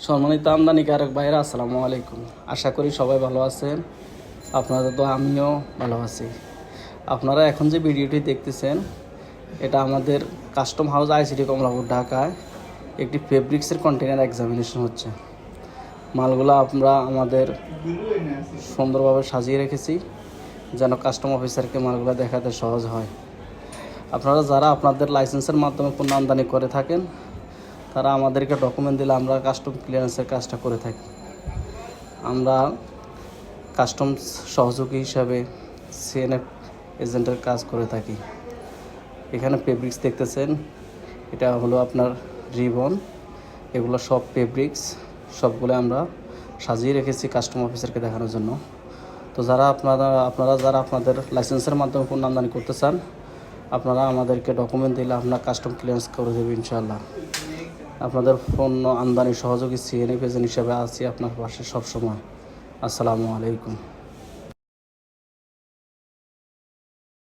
সম্মানিত আমদানিকারক ভাইরা, আসসালামু আলাইকুম। আশা করি সবাই ভালো আছেন। আপনাদের তো আমিও ভালো আছি। আপনারা এখন যে ভিডিওটি দেখতেছেন, এটা আমাদের কাস্টম হাউস আইসিটি কমলাপুর ঢাকায় একটি ফেব্রিক্সের কন্টেনার এক্সামিনেশন হচ্ছে। মালগুলো আমরা আমাদের সুন্দরভাবে সাজিয়ে রেখেছি যেন কাস্টম অফিসারকে মালগুলো দেখাতে সহজ হয়। আপনারা যারা আপনাদের লাইসেন্সের মাধ্যমে পণ্য আমদানি করে থাকেন, তারা আমাদেরকে ডকুমেন্ট দিলে আমরা কাস্টম ক্লিয়ারেন্সের কাজটা করে থাকি। আমরা কাস্টমস সহযোগী হিসাবে সিএনএফ এজেন্টের কাজ করে থাকি। এখানে ফেব্রিক্স দেখতেছেন, এটা হলো আপনার রিবন। এগুলো সব ফেব্রিক্স, সবগুলো আমরা সাজিয়ে রেখেছি কাস্টম অফিসারকে দেখানোর জন্য। তো আপনারা যারা আপনাদের লাইসেন্সের মাধ্যমে পণ্য আমদানি করতে চান, আপনারা আমাদেরকে ডকুমেন্ট দিলে আপনার কাস্টম ক্লিয়ারেন্স করে দেবে ইনশাআল্লাহ। আপনাদের পণ্য আমদানি সহযোগী সিএনএফ এজেন্ট হিসাবে আছি আপনার পাশে সবসময়। আসসালামু আলাইকুম।